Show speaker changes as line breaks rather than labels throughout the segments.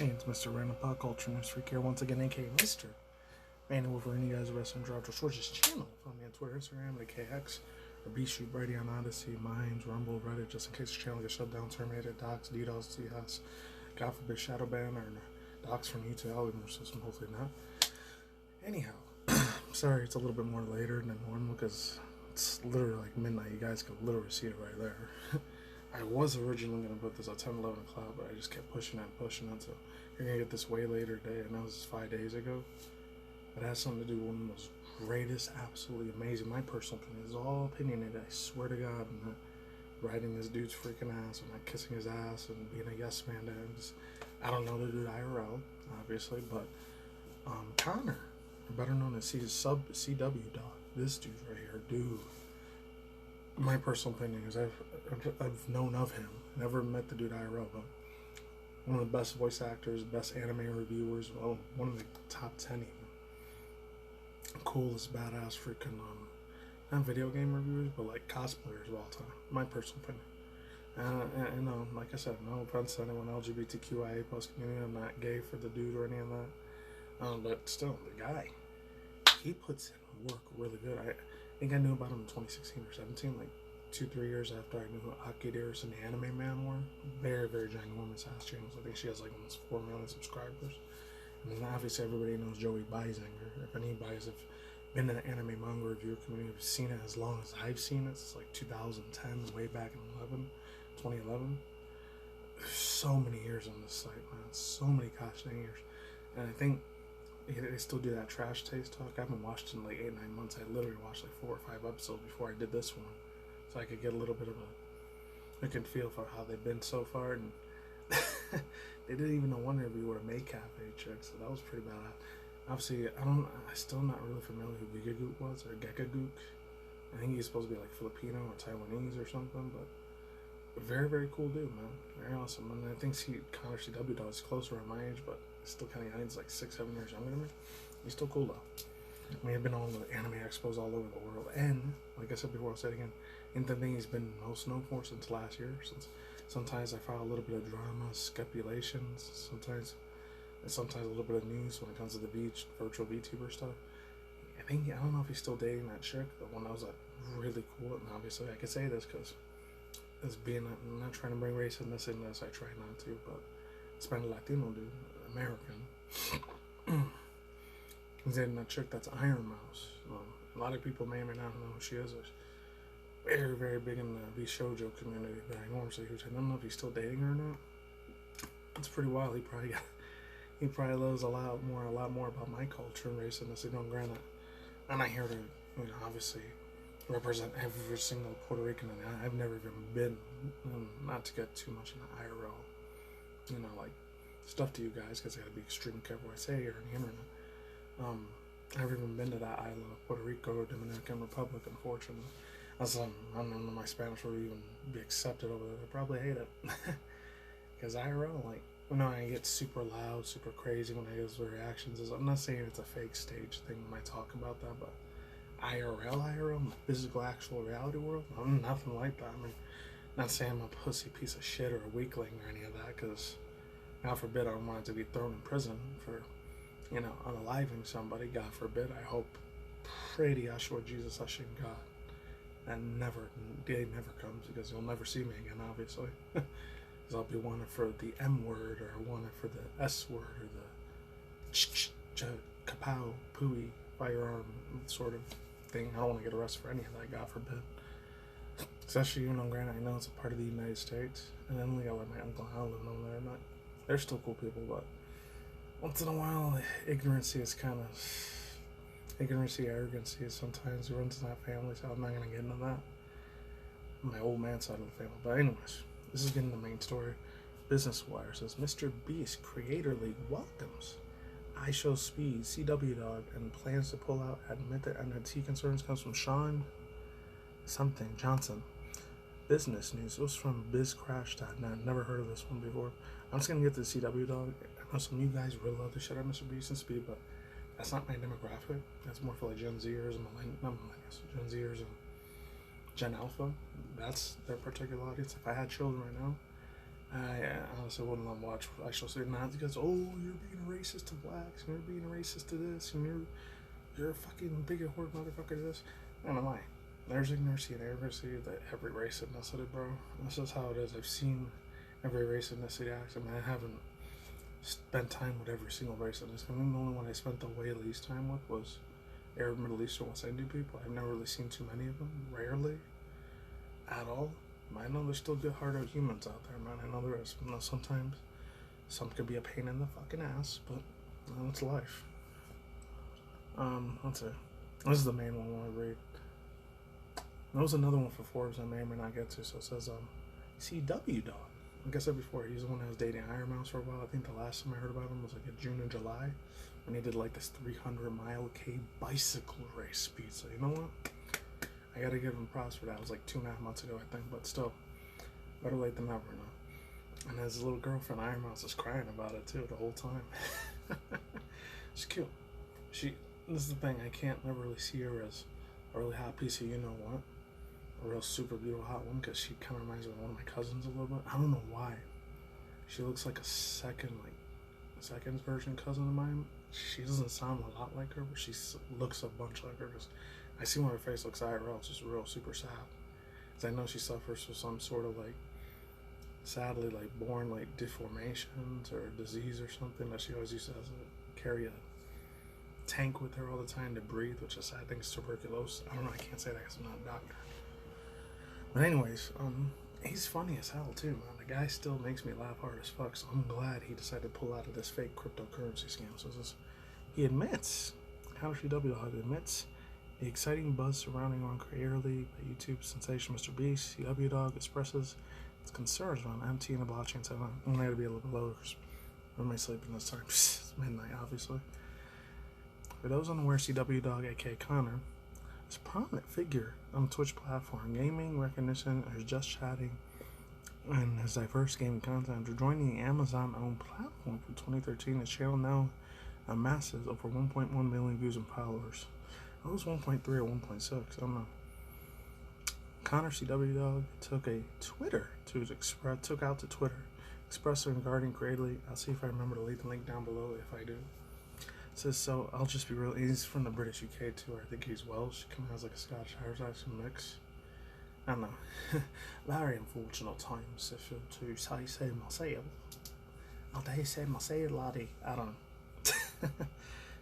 Hey, it's Mr. Random Pop Culture News Freak here once again, aka Mr. Man over any guys wrestling Drive to Switch's channel. Follow me on Twitter, Instagram, at KX, or B-Shoot Brady on Odyssey, Minds, Rumble, Reddit, just in case the channel gets shut down, terminated, docs, DDoS, TS, God forbid shadow ban, or docs from YouTube, algorithm system, hopefully not. Anyhow, sorry it's a little bit more later than normal because it's literally like midnight. You guys can literally see it right there. I was originally going to put this at 10, 11 o'clock, but I just kept pushing it, so you're going to get this way later today, and that was 5 days ago. But it has something to do with one of the most greatest, absolutely amazing, my personal opinion, is all opinionated, I swear to God, I'm not riding this dude's freaking ass, I'm not kissing his ass and being a yes man to him. I don't know the dude IRL, obviously, but Connor, better known as CW Dawg, this dude right here, dude. My personal opinion is I've known of him, never met the dude IRL, but one of the best voice actors, best anime reviewers, well, one of the top 10 even. Coolest, badass freaking, not video game reviewers, but like cosplayers of all time. My personal opinion. And like I said, no offense to anyone LGBTQIA plus community. I'm not gay for the dude or any of that. But still, the guy, he puts in work really good. I think I knew about him in 2016 or 17, like 2-3 years after I knew who Aki Dearest and the Anime Man were. Very, very ginormous ass channels. I think she has like almost 4 million subscribers. And then obviously everybody knows Joey Beisinger. If anybody's been in the anime manga review community, have seen it as long as I've seen it, it's like 2010, way back in 2011. There's so many years on this site, man. So many gosh dang years. And I think they still do that trash taste talk. I haven't watched in like 8-9 months. I literally watched like 4 or 5 episodes before I did this one, so I could get a little bit of a look and feel for how they've been so far. And they didn't even know one interview with a May Cafe chick, so that was pretty bad. Obviously, I'm still not really familiar who Gigagook was, or Gekagook. I think he's supposed to be like Filipino or Taiwanese or something, but very, very cool dude, man. Very awesome. And I think Connor CW Dawg is closer at my age, but still kind of young. He's like 6-7 years younger than me. He's still cool though. I mean, I've been on the anime expos all over the world, and like I said before, I'll say it again, and the thing he's been most known for since last year. Since sometimes I follow a little bit of drama, speculations, sometimes a little bit of news when it comes to the virtual VTuber stuff. I don't know if he's still dating that chick, the one that was like really cool. And obviously, I could say this because I'm not trying to bring racism into this. I try not to, but it's been a Latino dude, American. He's dating that chick that's Iron Mouse. A lot of people may or may not know who she is. Very, very big in the V-shoujo community that I normally use. I don't know if he's still dating her or not. It's pretty wild. He probably knows a lot more about my culture and racism. You know, granted, I'm not here to, obviously represent every single Puerto Rican, and I've never even been. Not to get too much into IRL, like stuff to you guys, because I gotta be extremely careful what I say here on the internet. I've never even been to that island of Puerto Rico or Dominican Republic, unfortunately. I don't know if my Spanish will even be accepted over there. They probably hate it. Because IRL, like, I get super loud, super crazy when I get those reactions. I'm not saying it's a fake stage thing when I talk about that, but IRL, my physical, actual reality world, I'm nothing like that. I mean, not saying I'm a pussy piece of shit or a weakling or any of that, because God forbid I don't want to be thrown in prison for, unaliving somebody. God forbid. I hope, pray to Yahshua, Jesus, Hashem, God, that day never comes, because you'll never see me again, obviously. Because I'll be wanted for the M word, or wanted for the S word, or the kapow, pooey, firearm sort of thing. I don't want to get arrested for any of that, God forbid. Especially, granted, I know it's a part of the United States, and then we got like my uncle Al living over there. They're still cool people, but once in a while, ignorancy, arrogancy sometimes runs in that family, so I'm not going to get into that. My old man side of the family. But anyways, this is getting the main story. Business Wire says Mr. Beast Creator League welcomes iShowSpeed, CW Dawg, and plans to pull out. Admit that NFT concerns comes from Sean Johnson. Business news. It was from bizcrash.net. Never heard of this one before. I'm just gonna get to CW Dawg. I know some of you guys really love the shit out of Mr. Beast and Speed, but that's not my demographic. That's more for like Gen Zers and Gen Zers and Gen Alpha. That's their particular audience. If I had children right now, I us. It wouldn't let them watch. I shall say not because oh, you're being racist to blacks, and you're being racist to this, and you're a fucking bigot whore motherfucker to this. And I'm like, there's ignorancy and adversity that every race ethnicity, bro. This is how it is. I've seen every race ethnicity act. I mean, I haven't spent time with every single race ethnicity. I mean, the only one I spent the way least time with was Arab, Middle Eastern, West Indian people. I've never really seen too many of them. Rarely. At all. I know there's still good-hearted humans out there, man. I know there is. You know, sometimes some could be a pain in the fucking ass, but you know, it's life. Let's see. This is the main one I want to read. There was another one for Forbes I may or may not get to. So it says, CW Dawg. Like I said before, he's the one that was dating Iron Mouse for a while. I think the last time I heard about him was like in June or July. And he did like this 300-mile K bicycle race speed. So you know what? I gotta give him props for that. It was like 2.5 months ago, I think. But still, better late than never, you know. And his little girlfriend, Iron Mouse, is crying about it too the whole time. She's cute. This is the thing. I can't never really see her as a really hot piece of you-know-what. A real super beautiful hot one, because she kind of reminds me of one of my cousins a little bit. I don't know why. She looks like a second version cousin of mine. She doesn't sound a lot like her, but she looks a bunch like her. Cause I see when her face looks IRL, it's just real super sad. Cause I know she suffers from some sort of like, sadly like born like deformations or disease or something that she always used to carry a tank with her all the time to breathe, which is I think is tuberculosis. I don't know. I can't say that because I'm not a doctor. But anyways, he's funny as hell too, man. The guy still makes me laugh hard as fuck. So I'm glad he decided to pull out of this fake cryptocurrency scam. So he admits, CW Dawg admits, the exciting buzz surrounding on Creator League by YouTube sensation Mr. Beast. CW Dawg expresses its concerns around MT and the blockchain settlement. I'm gonna be a little bit lower because I'm already sleeping this time. It's midnight, obviously. For those unaware, CW Dawg, aka Connor, is a prominent figure on the Twitch platform, gaming recognition, or just chatting, and his diverse gaming content. After joining the Amazon-owned platform from 2013, his channel now amasses over 1.1 million views and followers. It was 1.3 or 1.6, I don't know. Connor CW Dawg took out to Twitter, expressing regarding greatly. I'll see if I remember to leave the link down below if I do. Says, so I'll just be real. He's from the British UK too. I think he's Welsh. Kind of has like a Scottish Irish accent mix. I don't know. Very unfortunate times, if you're to say so myself. I dare say myself, laddie. I don't know.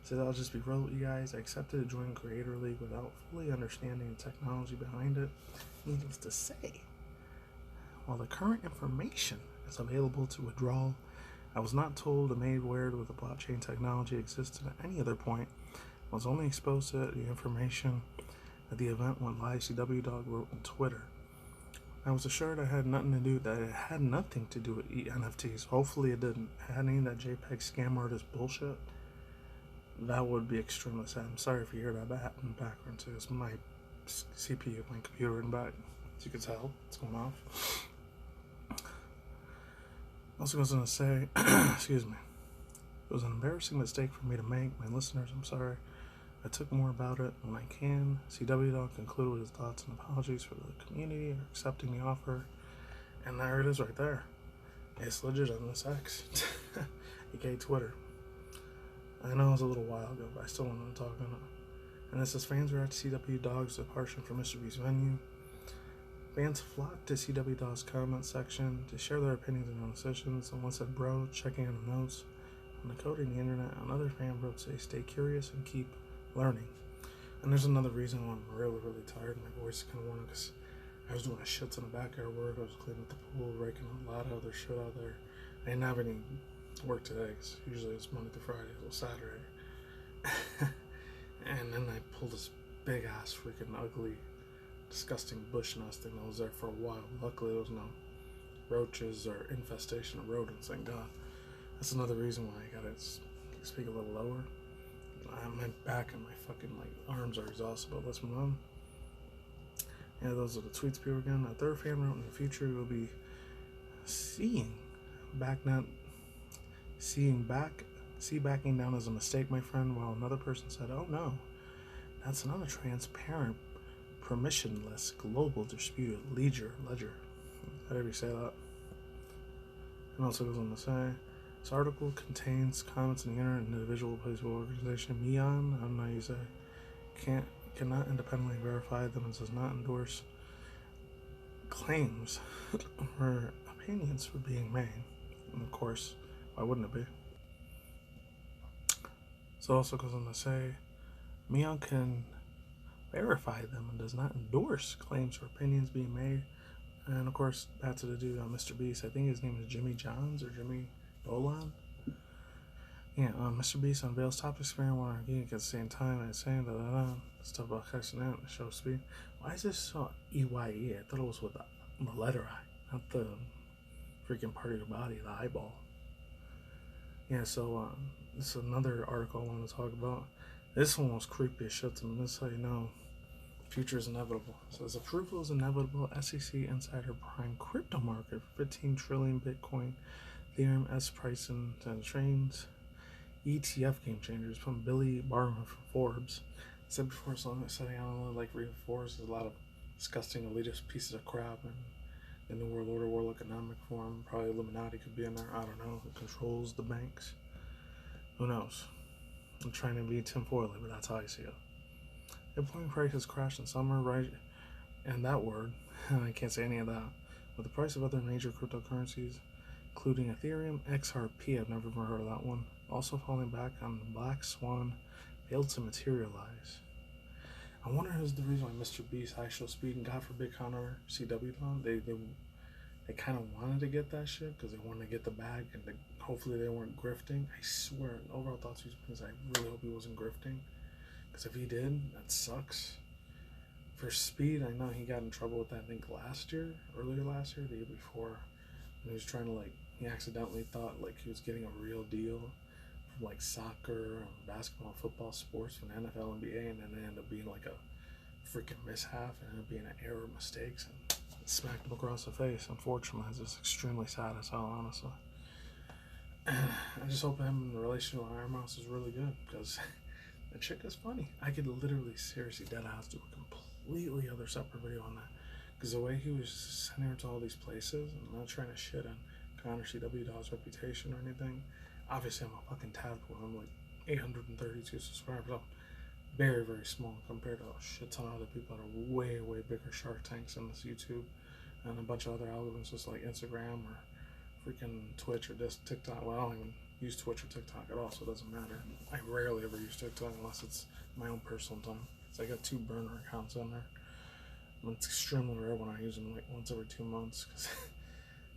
Says, I'll just be real with you guys. I accepted to join Creator League without fully understanding the technology behind it. Needless to say, while the current information is available to withdraw, I was not told or made aware that the blockchain technology existed at any other point. I was only exposed to the information that the event went live. CW Dawg wrote on Twitter. I was assured it had nothing to do with NFTs. Hopefully it didn't. Had any of that JPEG scam artist bullshit, that would be extremely sad. I'm sorry if you hear that in the background too. It's my CPU, my computer in the back. As you can tell, it's going off. Also, I was going to say, excuse me, it was an embarrassing mistake for me to make. My listeners, I'm sorry. I took more about it when I can. CW Dawg concluded with his thoughts and apologies for the community or accepting the offer. And there it is right there. It's legit on this X, aka Twitter. I know it was a little while ago, but I still wanted to talk on it. And it says, fans react to CW Dawg's departure from Mr. Beast's venue. Fans flocked to CW Dawg's comment section to share their opinions on the decisions. Someone said, bro, checking on the notes on the coding the internet. Another fan wrote, say, stay curious and keep learning. And there's another reason why I'm really, really tired. My voice is kind of worn because I was doing a shit ton of backyard work. I was cleaning up the pool, raking a lot of other shit out there. I didn't have any work today because usually it's Monday through Friday, well, Saturday. And then I pulled this big ass freaking ugly disgusting bush nesting that was there for a while. Luckily there was no roaches or infestation of rodents, thank God. That's another reason why I gotta speak a little lower. My back and my fucking arms are exhausted, but let's move on. Yeah, those are the tweets people again. A third fan wrote, in the future we'll be see backing down as a mistake, my friend, while another person said, oh no, that's not a transparent, permissionless, global distributed ledger. However you say that. And also goes on to say, this article contains comments on the internet and individual placebo organization Meon, I don't know how you say, cannot independently verify them and does not endorse claims or opinions for being made. And of course, why wouldn't it be? So it also goes on to say, Meon can verify them and does not endorse claims or opinions being made. And of course, back to the dude on Mr. Beast. I think his name is Jimmy Johns or Jimmy Dolan. Yeah, Mr. Beast unveils top experience while arguing at the same time and saying stuff about catching out the show speed. Why is this so EYE? I thought it was with the letter I, not the freaking part of your body, the eyeball. Yeah, so this is another article I want to talk about. This one was creepy as shit to me. This is how you know future is inevitable. So as approval is inevitable, SEC insider prime crypto market for 15 trillion Bitcoin, Ethereum, S pricing and trains, ETF game changers from Billy Barman from Forbes. I said before, so I'm saying I don't really like reading Forbes. There's a lot of disgusting elitist pieces of crap, and the New World Order, World Economic Forum, probably Illuminati could be in there. I don't know. Who controls the banks? Who knows? I'm trying to be Tim Foily, but that's how I see it. Bitcoin price has crashed in summer, right? And that word, I can't say any of that. With the price of other major cryptocurrencies, including Ethereum, XRP, I've never heard of that one, also falling back on the Black Swan failed to materialize. I wonder if the reason why Mr. Beast, High Show Speed, and God forbid Connor, CW Dawg, they kind of wanted to get that shit because they wanted to get the bag, and hopefully they weren't grifting. I swear, overall thoughts, because I really hope he wasn't grifting. Because if he did, that sucks. For Speed, I know he got in trouble with that, I think earlier last year, the year before. And he was trying to, he accidentally thought, he was getting a real deal from, soccer, basketball, football, sports from the NFL, NBA, and then it ended up being, a freaking mishap, and ended up being an error of mistakes, and smacked him across the face. Unfortunately, it's just extremely sad as hell, honestly. I just hope him and the relationship with Iron Mouse is really good, because the chick is funny. I could literally, seriously, deadass do a completely other separate video on that. Because the way he was sending her to all these places, and I'm not trying to shit on Connor CW Dawg's reputation or anything. Obviously, I'm a fucking tadpole. I'm 832 subscribers. I'm very, very small compared to a shit ton of other people that are way, way bigger Shark Tanks in this YouTube and a bunch of other algorithms, just like Instagram or freaking Twitch or just TikTok. Well, I don't even use Twitch or TikTok at all, so it doesn't matter. I rarely ever use TikTok unless it's my own personal time. So I got 2 burner accounts on there. And it's extremely rare when I use them once every 2 months, because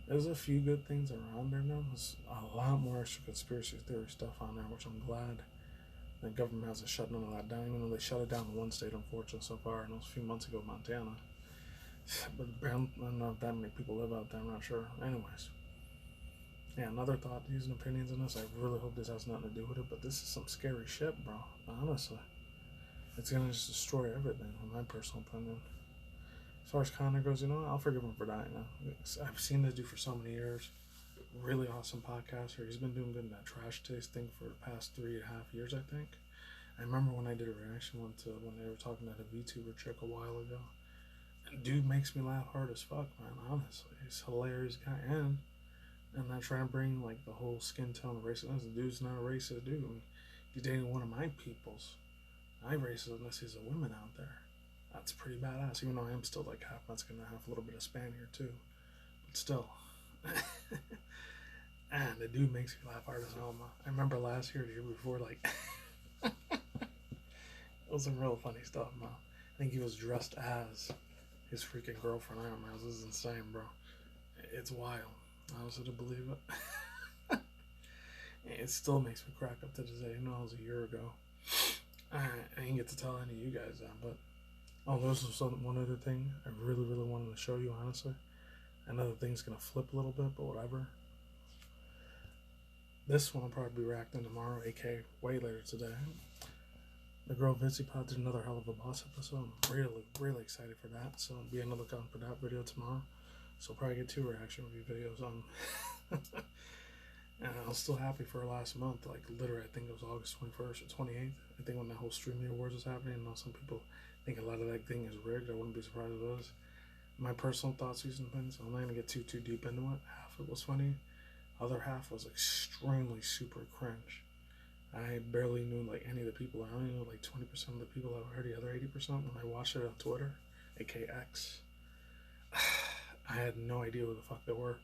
there's a few good things around there now. There's a lot more extra conspiracy theory stuff on there, which I'm glad the government hasn't shut none of that down, even though they shut it down in one state, unfortunately, so far, and it was a few months ago, Montana. But I don't know if that many people live out there, I'm not sure. Anyways. Yeah, another thought, using opinions on this, I really hope this has nothing to do with it, but this is some scary shit, bro. Honestly. It's gonna just destroy everything, in my personal opinion. As far as Connor goes, I'll forgive him for dying now. I've seen this dude for so many years. Really awesome podcaster. He's been doing good in that trash taste thing for the past 3.5 years, I think. I remember when I did a reaction when they were talking to the VTuber chick a while ago. And dude makes me laugh hard as fuck, man, honestly. He's a hilarious guy. And I'm not trying to bring the whole skin tone of racist. The dude's not a racist dude. He's dating one of my peoples. I'm racist unless he's a woman out there. That's pretty badass, even though I am still half Mexican and half a little bit of Spaniard too. But still. And the dude makes me laugh hard as hell. I remember last year, the year before, it was some real funny stuff, man. I think he was dressed as his freaking girlfriend. I don't know, this is insane, bro. It's wild, honestly, to believe it. It still makes me crack up to this day. It was a year ago. I didn't get to tell any of you guys that, but this was one other thing I really, really wanted to show you, honestly. I know the thing's gonna flip a little bit, but whatever. This one I'll probably be reacting tomorrow, aka way later today. The girl Vincy Pod did another hell of a boss episode. I'm really, really excited for that. So be on the lookout for that video tomorrow. So I'll probably get 2 reaction review videos on. And I was still happy for her last month. Literally, I think it was August 21st or 28th. I think when that whole Streaming Awards was happening, and some people think a lot of that thing is rigged. I wouldn't be surprised if it was. My personal thoughts, using things, I'm not going to get too deep into it. Half of it was funny. Other half was extremely super cringe. I barely knew like any of the people. I only knew like 20% of the people. I heard the other 80% when I watched it on Twitter, aka X. I had no idea who the fuck they were.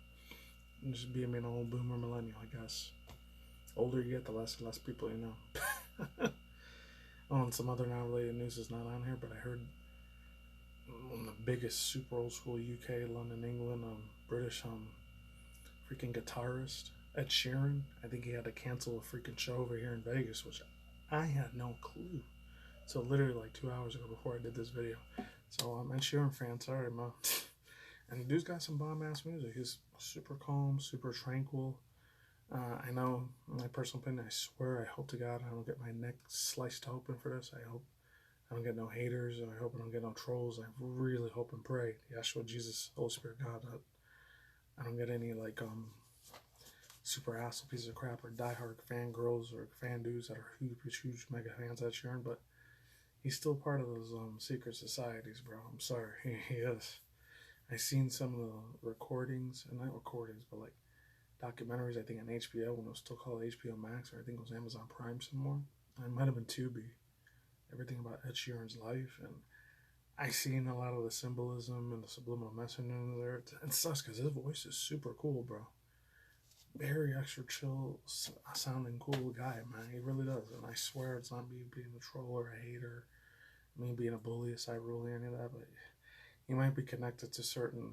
Just being an old boomer millennial, I guess. Older you get, the less and less people you know. Oh, and some other non-related news is not on here, but I heard one of the biggest super old school UK, London, England, British freaking guitarist, Ed Sheeran. I think he had to cancel a freaking show over here in Vegas, which I had no clue. So literally like 2 hours ago before I did this video. So I'm Ed Sheeran fan, sorry man. And the dude's got some bomb ass music. He's super calm, super tranquil. I know, in my personal opinion, I swear, I hope to God I don't get my neck sliced open for this. I hope I don't get no haters. I hope I don't get no trolls. I really hope and pray, Yeshua, Jesus, Holy Spirit, God, that I don't get any like super asshole pieces of crap or diehard fangirls or fan dudes that are huge mega fans of Sheeran. But he's still part of those secret societies, bro. I'm sorry, he is. I seen some of the recordings, and not recordings, but like documentaries, I think on HBO when it was still called HBO Max, or I think it was Amazon Prime somewhere. It might have been Tubi. Everything about Ed Sheeran's life, and I seen a lot of the symbolism and the subliminal messaging in there. It sucks because his voice is super cool, bro. Very extra chill sounding cool guy, man. He really does, and I swear it's not me being a troll or a hater, me being a bully, a side ruling, any of that, but he might be connected to certain,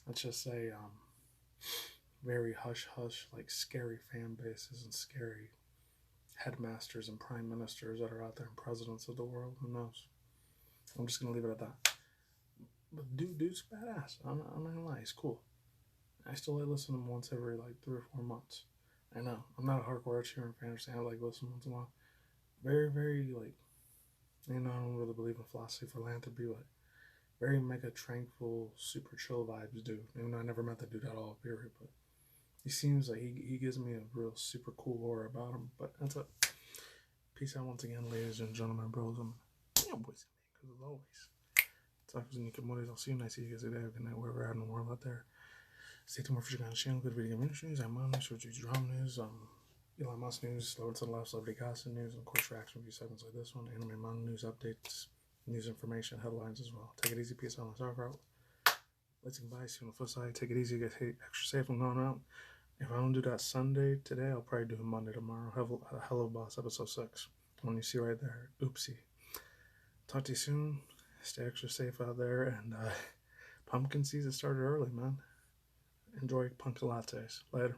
let's just say, very hush-hush, like scary fan bases and scary headmasters and prime ministers that are out there and presidents of the world. Who knows? I'm just going to leave it at that. But dude's badass. I'm not going to lie. He's cool. I still like listen to him once every like 3 or 4 months. I know. I'm not a hardcore Ed Sheeran fan. I like listen once in a while. Very, very like, I don't really believe in philosophy, philanthropy, but very mega tranquil, super chill vibes dude. Even though I never met the dude at all, period. But he seems like he gives me a real super cool aura about him. But that's it. Peace out once again, ladies and gentlemen, bros. I'm boys and man, because as always. Talk to you, I'll see you nice. See you guys today. Good night, wherever you're at in the world out there. Stay tuned for your channel. Good video ministries. I'm on news, drama news, Elon Musk news, slow to the left, celebrity gossip news, and of course reaction review segments like this one, anime manga news updates, news information, headlines as well. Take it easy, peace out on the start route. Let's get by. See you on the flip side. Take it easy, get extra safe from going out. If I don't do that Sunday today, I'll probably do it Monday tomorrow. Hello Boss episode 6. One you see right there. Oopsie. Talk to you soon. Stay extra safe out there, and pumpkin season started early, man. Enjoy pumpkin lattes. Later.